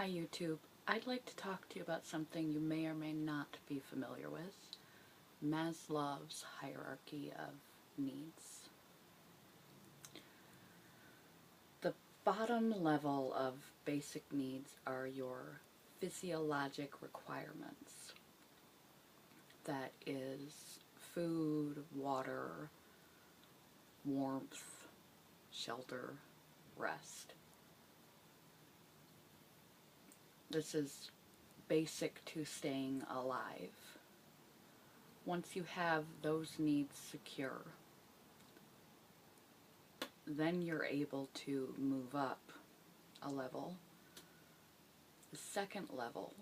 Hi YouTube. I'd like to talk to you about something you may or may not be familiar with. Maslow's hierarchy of needs. The bottom level of basic needs are your physiologic requirements. That is food, water, warmth, shelter, rest. This is basic to staying alive. Once you have those needs secure, then you're able to move up a level. The second level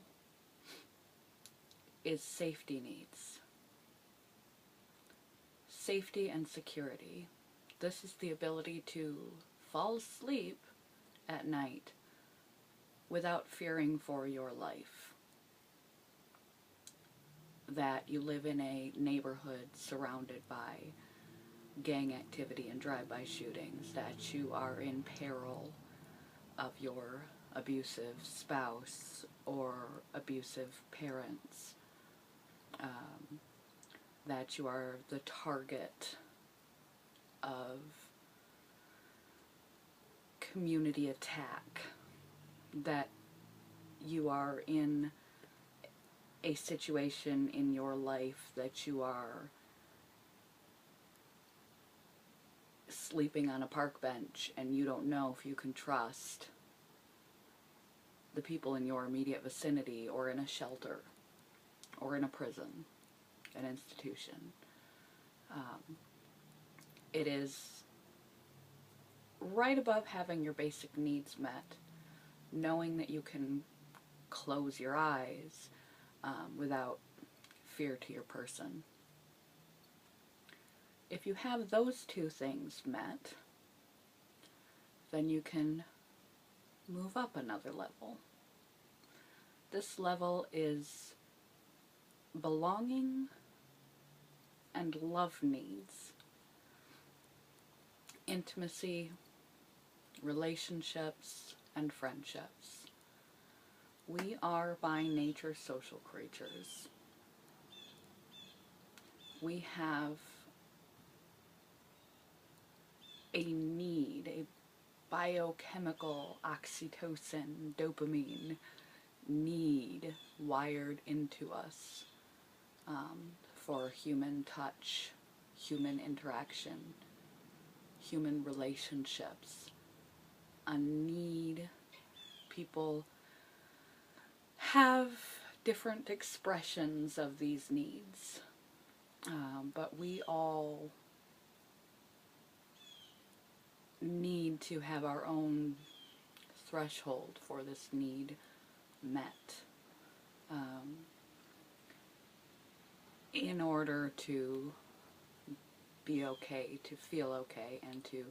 is safety needs. Safety and security. This is the ability to fall asleep at night without fearing for your life. That you live in a neighborhood surrounded by gang activity and drive-by shootings, that you are in peril of your abusive spouse or abusive parents, that you are the target of community attack, that you are in a situation in your life that you are sleeping on a park bench and you don't know if you can trust the people in your immediate vicinity, or in a shelter, or in a prison, an institution. It is right above having your basic needs met, knowing that you can close your eyes without fear to your person. If you have those two things met, then you can move up another level. This level is belonging and love needs. Intimacy, relationships, and friendships. We are by nature social creatures. We have a need, a biochemical oxytocin, dopamine need wired into us for human touch, human interaction, human relationships. A need. People have different expressions of these needs, but we all need to have our own threshold for this need met in order to be okay, to feel okay, and to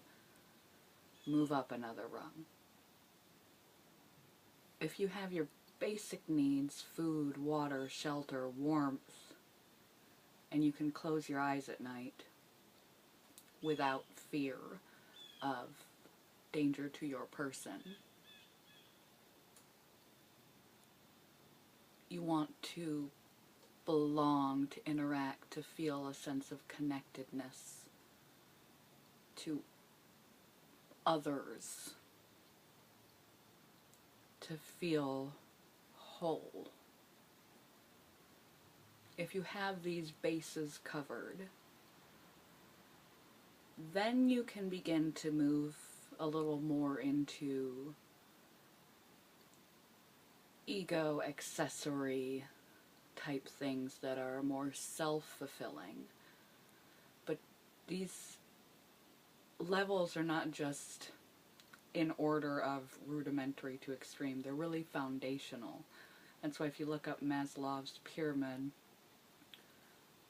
move up another rung. If you have your basic needs, food, water, shelter, warmth, and you can close your eyes at night without fear of danger to your person, you want to belong, to interact, to feel a sense of connectedness to others, to feel whole. If you have these bases covered, then you can begin to move a little more into ego accessory type things that are more self-fulfilling. But these levels are not just in order of rudimentary to extreme, they're really foundational. And so if you look up Maslow's pyramid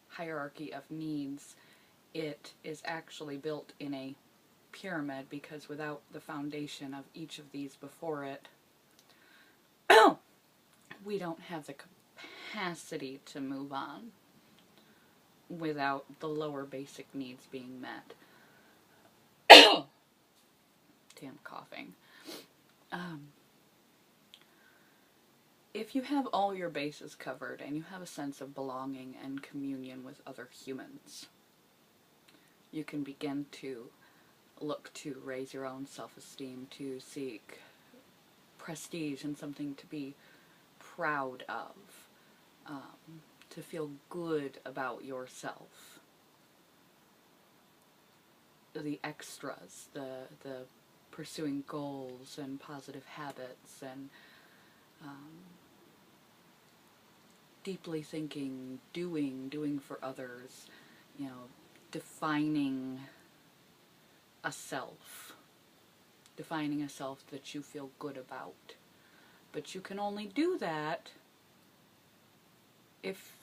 hierarchy of needs, it is actually built in a pyramid, because without the foundation of each of these before it, we don't have the capacity to move on without the lower basic needs being met. Damn coughing. if you have all your bases covered and you have a sense of belonging and communion with other humans, you can begin to look to raise your own self-esteem, to seek prestige and something to be proud of, to feel good about yourself. The extras, the pursuing goals and positive habits and deeply thinking, doing for others, defining a self that you feel good about. But you can only do that if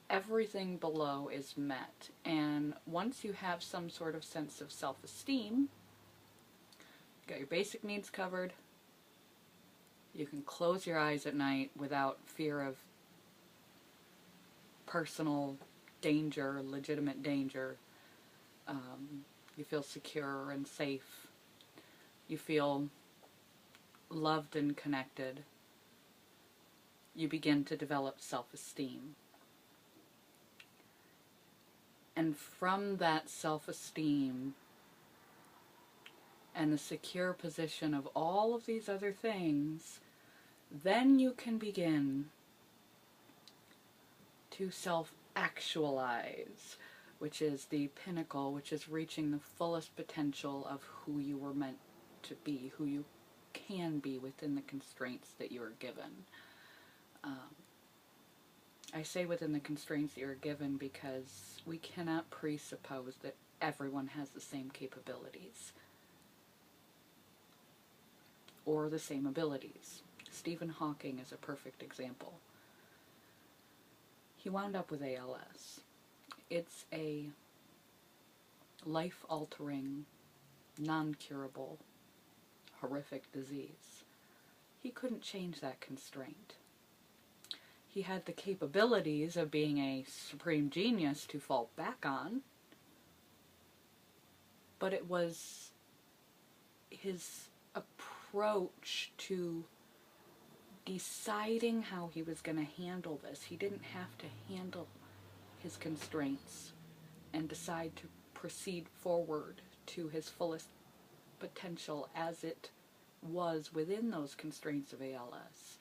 everything below is met. And once you have some sort of sense of self-esteem, you got your basic needs covered, you can close your eyes at night without fear of personal danger, legitimate danger. You feel secure and safe. You feel loved and connected. You begin to develop self-esteem. And from that self-esteem and the secure position of all of these other things, then you can begin to self-actualize, which is the pinnacle, which is reaching the fullest potential of who you were meant to be, who you can be within the constraints that you are given. I say within the constraints that you're given because we cannot presuppose that everyone has the same capabilities or the same abilities. Stephen Hawking is a perfect example. He wound up with ALS. It's a life-altering, non-curable, horrific disease. He couldn't change that constraint. He had the capabilities of being a supreme genius to fall back on, but it was his approach to deciding how he was going to handle this. He didn't have to handle his constraints and decide to proceed forward to his fullest potential as it was within those constraints of ALS,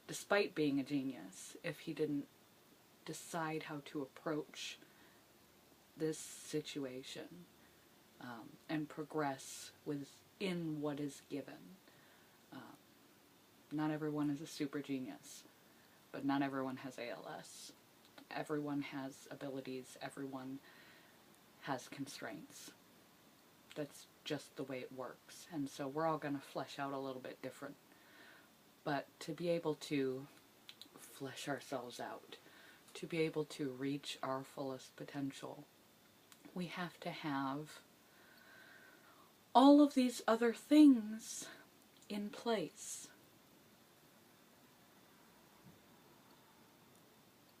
despite being a genius, if he didn't decide how to approach this situation and progress within what is given. Not everyone is a super genius, but not everyone has ALS. Everyone has abilities, everyone has constraints. That's just the way it works. And so we're all going to flesh out a little bit different. But to be able to flesh ourselves out, to be able to reach our fullest potential, we have to have all of these other things in place.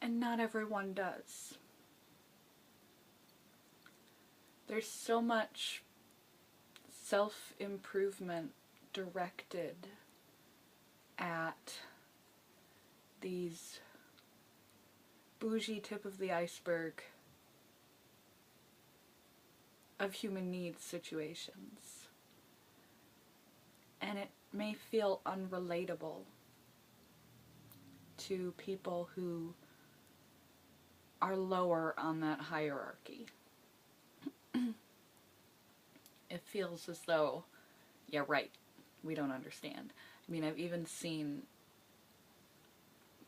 And not everyone does. There's so much self-improvement directed at these bougie tip of the iceberg of human needs situations. And it may feel unrelatable to people who are lower on that hierarchy. It feels as though, yeah, right, we don't understand. I mean, I've even seen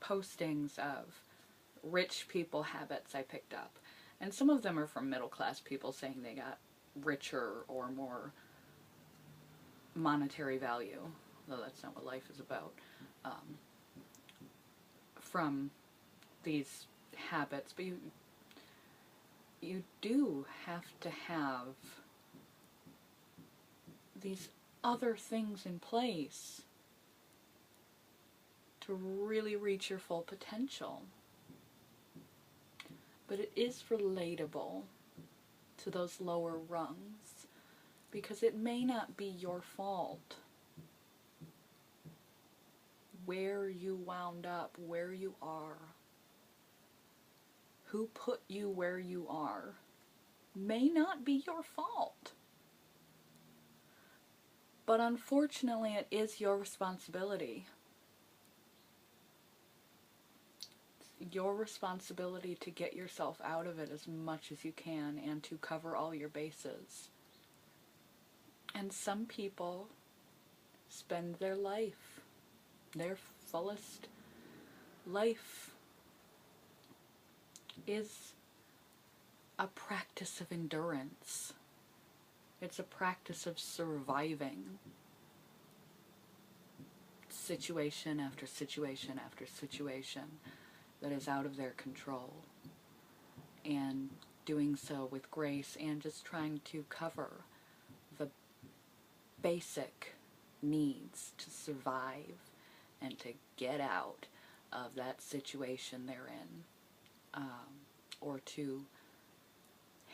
postings of rich people habits I picked up. And some of them are from middle class people saying they got richer or more monetary value, though that's not what life is about, from these habits. But you do have to have these other things in place to really reach your full potential. But it is relatable to those lower rungs because it may not be your fault. where you wound up, where you are, who put you where you are, may not be your fault. But unfortunately, it is your responsibility. It's your responsibility to get yourself out of it as much as you can and to cover all your bases. And some people spend their life, their fullest life, is a practice of endurance. It's a practice of surviving situation after situation after situation that is out of their control, and doing so with grace and just trying to cover the basic needs to survive and to get out of that situation they're in, or to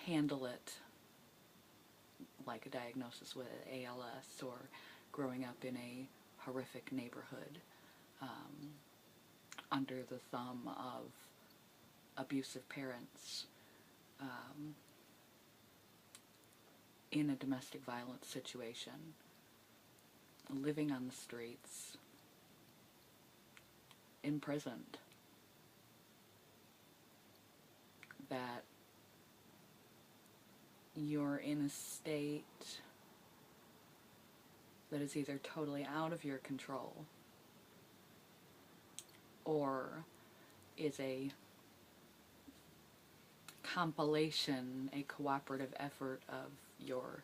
handle it, like a diagnosis with ALS or growing up in a horrific neighborhood under the thumb of abusive parents, in a domestic violence situation, living on the streets, imprisoned, that you're in a state that is either totally out of your control or is a compilation, a cooperative effort of your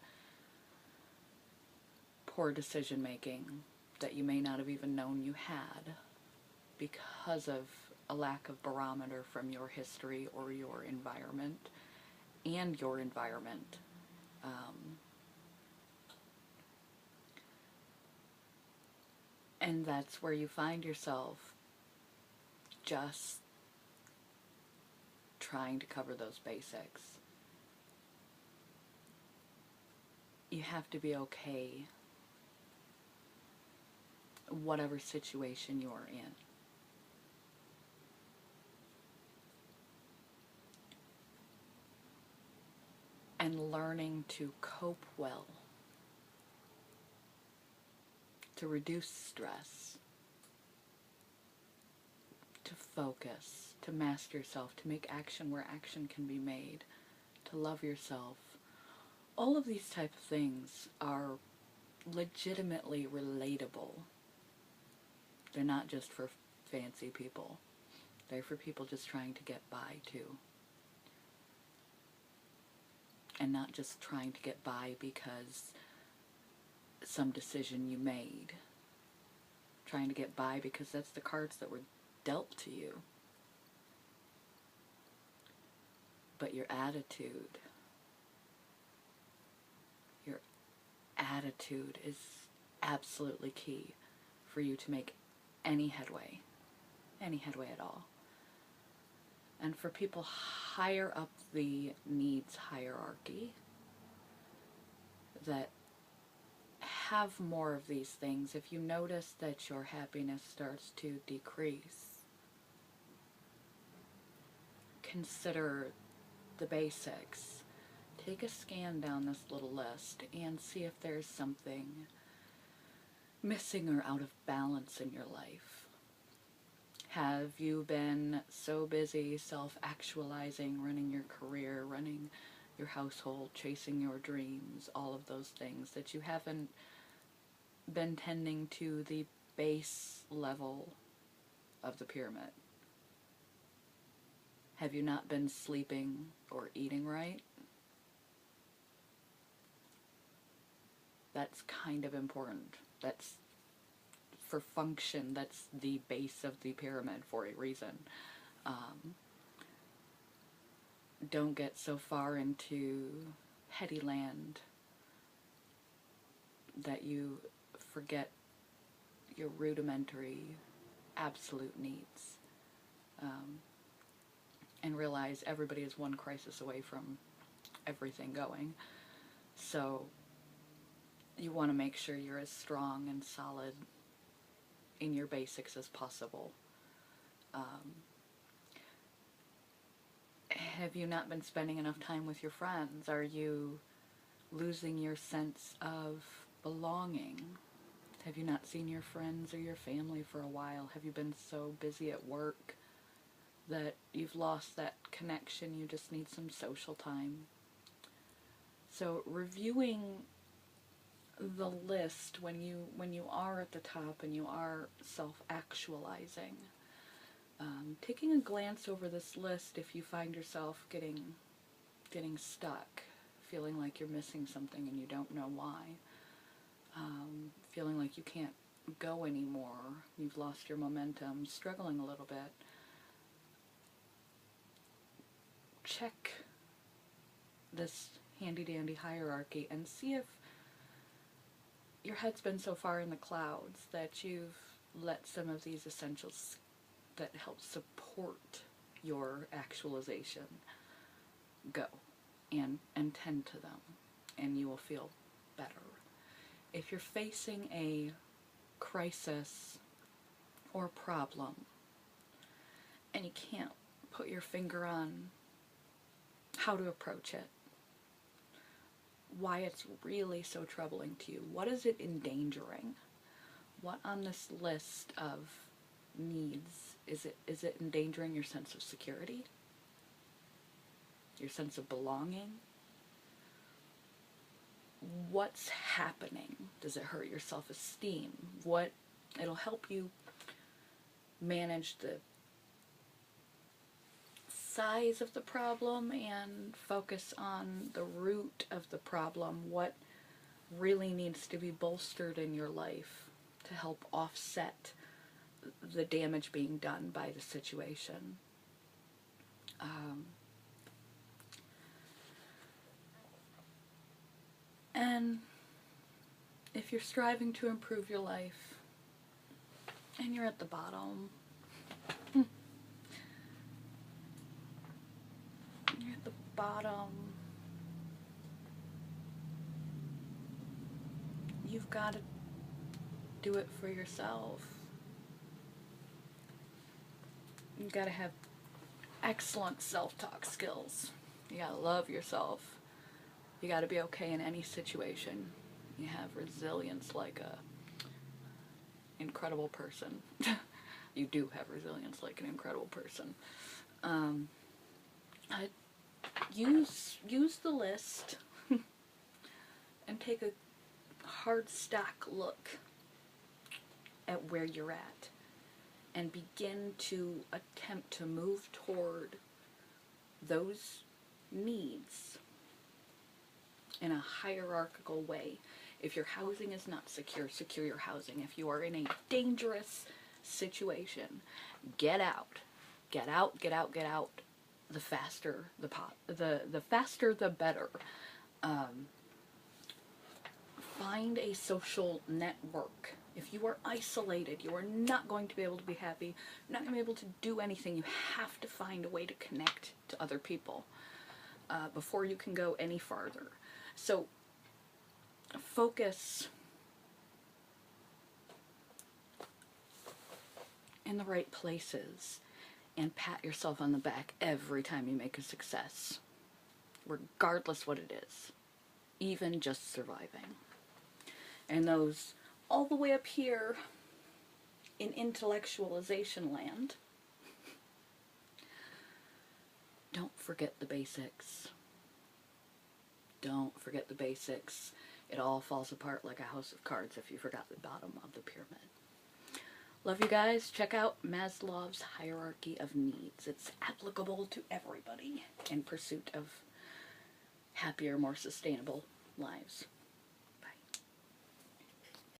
poor decision making that you may not have even known you had because of a lack of barometer from your history or your environment and your environment. And that's where you find yourself just trying to cover those basics. You have to be okay whatever situation you're in. And learning to cope well, to reduce stress, to focus, to master yourself, to make action where action can be made, to love yourself. All of these type of things are legitimately relatable. They're not just for fancy people. They're for people just trying to get by too. And not just trying to get by because some decision you made. Trying to get by because that's the cards that were dealt to you. But your attitude is absolutely key for you to make any headway at all. And for people higher up the needs hierarchy that have more of these things, if you notice that your happiness starts to decrease, consider the basics. Take a scan down this little list and see if there's something missing or out of balance in your life. Have you been so busy self-actualizing, running your career, running your household, chasing your dreams, all of those things, that you haven't been tending to the base level of the pyramid? Have you not been sleeping or eating right? That's kind of important. That's for function, that's the base of the pyramid for a reason. Don't get so far into heady land that you forget your rudimentary, absolute needs. And realize everybody is one crisis away from everything going. So you want to make sure you're as strong and solid in your basics as possible. Have you not been spending enough time with your friends? Are you losing your sense of belonging? Have you not seen your friends or your family for a while? Have you been so busy at work that you've lost that connection? You just need some social time. So reviewing the list when you are at the top and you are self-actualizing, taking a glance over this list if you find yourself getting stuck, feeling like you're missing something and you don't know why, feeling like you can't go anymore, you've lost your momentum, struggling a little bit. Check this handy-dandy hierarchy and see if your head's been so far in the clouds that you've let some of these essentials that help support your actualization go, and tend to them, and you will feel better. If you're facing a crisis or problem and you can't put your finger on how to approach it, why it's really so troubling to you, what is it endangering? What on this list of needs is it endangering your sense of security? Your sense of belonging? What's happening? Does it hurt your self-esteem? It'll help you manage the size of the problem and focus on the root of the problem. What really needs to be bolstered in your life to help offset the damage being done by the situation. And if you're striving to improve your life and you're at the bottom, you've got to do it for yourself. You've got to have excellent self-talk skills. You got to love yourself. You got to be okay in any situation. You have resilience like a incredible person. You do have resilience like an incredible person. Use the list and take a hard stack look at where you're at and begin to attempt to move toward those needs in a hierarchical way. If your housing is not secure, secure your housing. If you are in a dangerous situation, get out. Get out, get out, get out. The faster the faster the better. Find a social network. If you are isolated, you are not going to be able to be happy. You're not going to be able to do anything. You have to find a way to connect to other people before you can go any farther. So focus in the right places and pat yourself on the back every time you make a success, regardless what it is, even just surviving. And those all the way up here in intellectualization land, don't forget the basics. Don't forget the basics. It all falls apart like a house of cards if you forgot the bottom of the pyramid. Love you guys. Check out Maslow's Hierarchy of Needs. It's applicable to everybody in pursuit of happier, more sustainable lives.